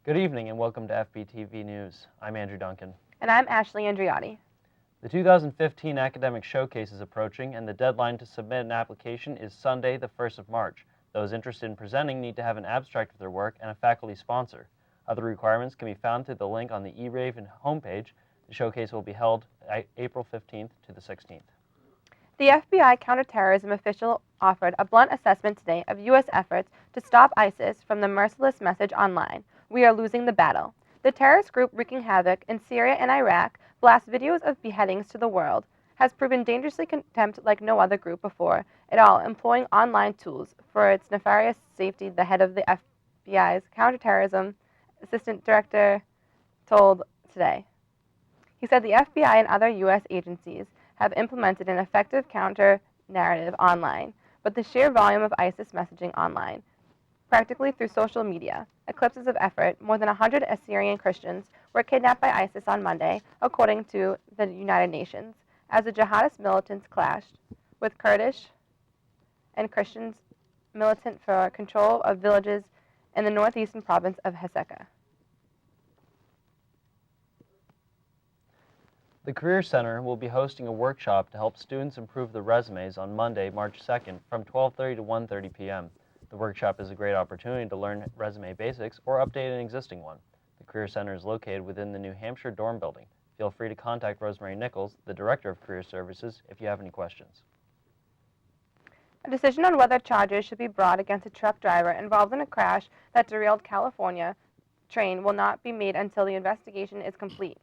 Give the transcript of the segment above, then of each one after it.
Good evening and welcome to FPTV News. I'm Andrew Duncan. And I'm Ashley Andriotti. The 2015 Academic Showcase is approaching, and the deadline to submit an application is Sunday, the 1st of March. Those interested in presenting need to have an abstract of their work and a faculty sponsor. Other requirements can be found through the link on the eRaven homepage. The showcase will be held April 15th to the 16th. The FBI counterterrorism official offered a blunt assessment today of U.S. efforts to stop ISIS from the merciless message online, "We are losing the battle." The terrorist group wreaking havoc in Syria and Iraq blasts videos of beheadings to the world, has proven dangerously contempt like no other group before it all, employing online tools for its nefarious safety, the head of the FBI's counterterrorism assistant director told today. He said the FBI and other U.S. agencies have implemented an effective counter-narrative online, but the sheer volume of ISIS messaging online, practically through social media, eclipses of effort. More than 100 Assyrian Christians were kidnapped by ISIS on Monday, according to the United Nations, as the jihadist militants clashed with Kurdish and Christians militant for control of villages in the northeastern province of Hezekah. The Career Center will be hosting a workshop to help students improve their resumes on Monday, March 2nd from 12:30 to 1:30 p.m. The workshop is a great opportunity to learn resume basics or update an existing one. The Career Center is located within the New Hampshire dorm building. Feel free to contact Rosemary Nichols, the Director of Career Services, if you have any questions. A decision on whether charges should be brought against a truck driver involved in a crash that derailed California train will not be made until the investigation is complete.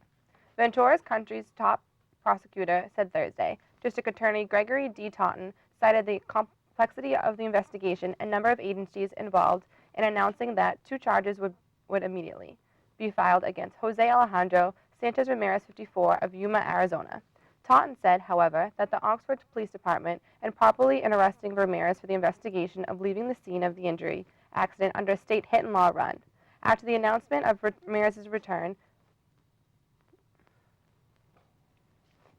Ventura's country's top prosecutor said Thursday. District Attorney Gregory D. Totten cited the complexity of the investigation and number of agencies involved in announcing that 2 charges would immediately be filed against Jose Alejandro Sanchez Ramirez, 54, of Yuma, Arizona. Totten said, however, that the Oxford Police Department improperly arresting Ramirez for the investigation of leaving the scene of the injury accident under a state hit-and-law run. After the announcement of Ramirez's return,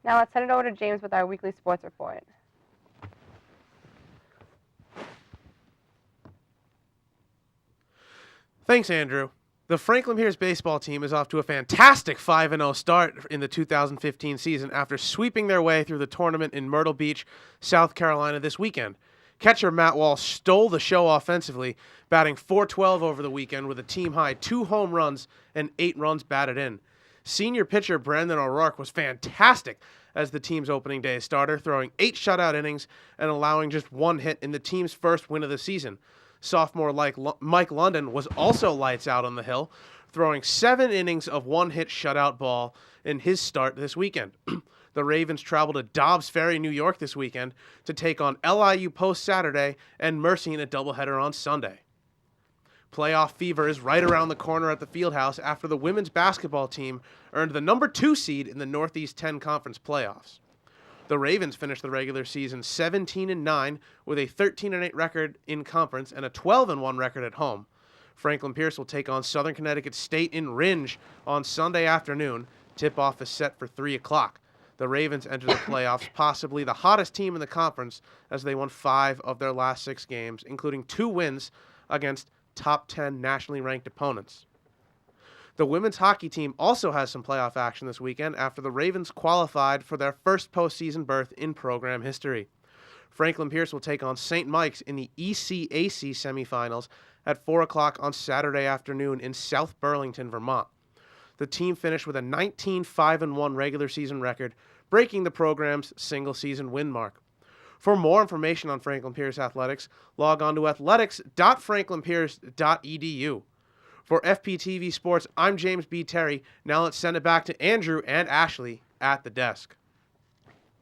now let's send it over to James with our weekly sports report. Thanks, Andrew. The Franklin Pierce baseball team is off to a fantastic 5-0 start in the 2015 season after sweeping their way through the tournament in Myrtle Beach, South Carolina this weekend. Catcher Matt Walsh stole the show offensively, batting .412 over the weekend with a team-high 2 home runs and 8 runs batted in. Senior pitcher Brandon O'Rourke was fantastic as the team's opening day starter, throwing 8 shutout innings and allowing just 1 hit in the team's first win of the season. Sophomore Mike London was also lights out on the hill, throwing 7 innings of 1-hit shutout ball in his start this weekend. The Ravens traveled to Dobbs Ferry, New York this weekend to take on LIU post-Saturday and Mercy in a doubleheader on Sunday. Playoff fever is right around the corner at the Fieldhouse after the women's basketball team earned the number 2 seed in the Northeast 10 Conference playoffs. The Ravens finished the regular season 17-9 with a 13-8 record in conference and a 12-1 record at home. Franklin Pierce will take on Southern Connecticut State in Ringe on Sunday afternoon. Tip-off is set for 3 o'clock. The Ravens enter the playoffs, possibly the hottest team in the conference, as they won 5 of their last 6 games, including 2 wins against top 10 nationally ranked opponents. The women's hockey team also has some playoff action this weekend after the Ravens qualified for their first postseason berth in program history. Franklin Pierce will take on St. Mike's in the ECAC semifinals at 4 o'clock on Saturday afternoon in South Burlington, Vermont. The team finished with a 19-5-1 regular season record, breaking the program's single-season win mark. For more information on Franklin Pierce Athletics, log on to athletics.franklinpierce.edu. For FPTV Sports, I'm James B. Terry. Now let's send it back to Andrew and Ashley at the desk.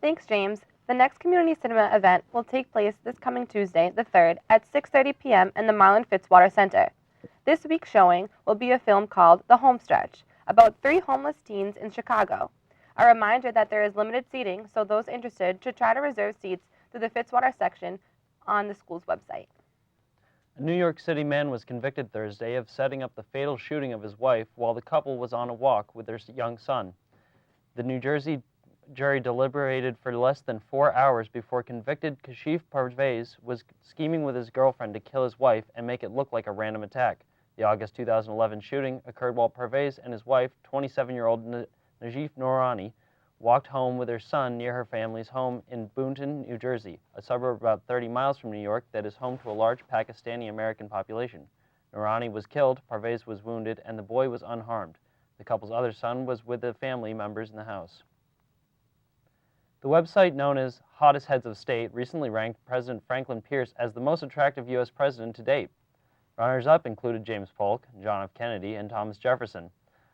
Thanks, James. The next community cinema event will take place this coming Tuesday, the 3rd, at 6:30 p.m. in the Marlin Fitzwater Center. This week's showing will be a film called The Homestretch, about 3 homeless teens in Chicago. A reminder that there is limited seating, so those interested should try to reserve seats through the Fitzwater section on the school's website. A New York City man was convicted Thursday of setting up the fatal shooting of his wife while the couple was on a walk with their young son. The New Jersey jury deliberated for less than 4 hours before convicted Kashif Parvez was scheming with his girlfriend to kill his wife and make it look like a random attack. The August 2011 shooting occurred while Parvez and his wife, 27-year-old Najif Noorani, walked home with her son near her family's home in Boonton, New Jersey, a suburb about 30 miles from New York that is home to a large Pakistani-American population. Noorani was killed, Parvez was wounded, and the boy was unharmed. The couple's other son was with the family members in the house. The website known as Hottest Heads of State recently ranked President Franklin Pierce as the most attractive U.S. president to date. Runners-up included James Polk, John F. Kennedy, and Thomas Jefferson.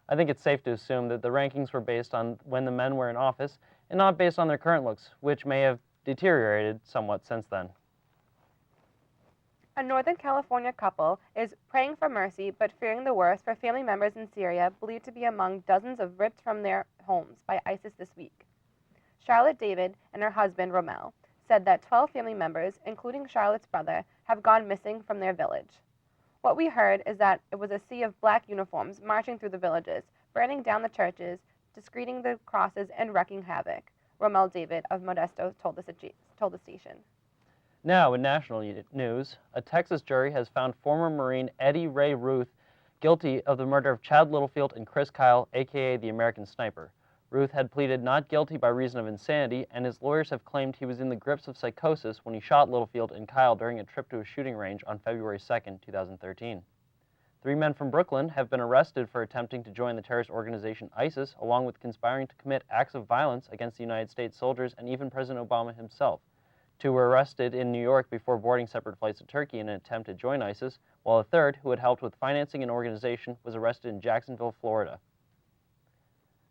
I think it's safe to assume that the rankings were based on when the men were in office and not based on their current looks, which may have deteriorated somewhat since then. A Northern California couple is praying for mercy but fearing the worst for family members in Syria believed to be among dozens of ripped from their homes by ISIS this week. Charlotte David and her husband, Romel, said that 12 family members, including Charlotte's brother, have gone missing from their village. What we heard is that it was a sea of black uniforms marching through the villages, burning down the churches, discrediting the crosses, and wreaking havoc, Romel David of Modesto told the station. Now, in national news, a Texas jury has found former Marine Eddie Ray Ruth guilty of the murder of Chad Littlefield and Chris Kyle, a.k.a. the American Sniper. Ruth had pleaded not guilty by reason of insanity, and his lawyers have claimed he was in the grips of psychosis when he shot Littlefield and Kyle during a trip to a shooting range on February 2, 2013. 3 men from Brooklyn have been arrested for attempting to join the terrorist organization ISIS, along with conspiring to commit acts of violence against the United States soldiers and even President Obama himself. 2 were arrested in New York before boarding separate flights to Turkey in an attempt to join ISIS, while a third, who had helped with financing an organization, was arrested in Jacksonville, Florida.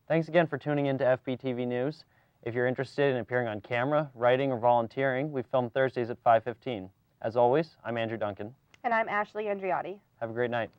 Thanks again for tuning in to FPTV News. If you're interested in appearing on camera, writing, or volunteering, we film Thursdays at 5:15. As always, I'm Andrew Duncan. And I'm Ashley Andriotti. Have a great night.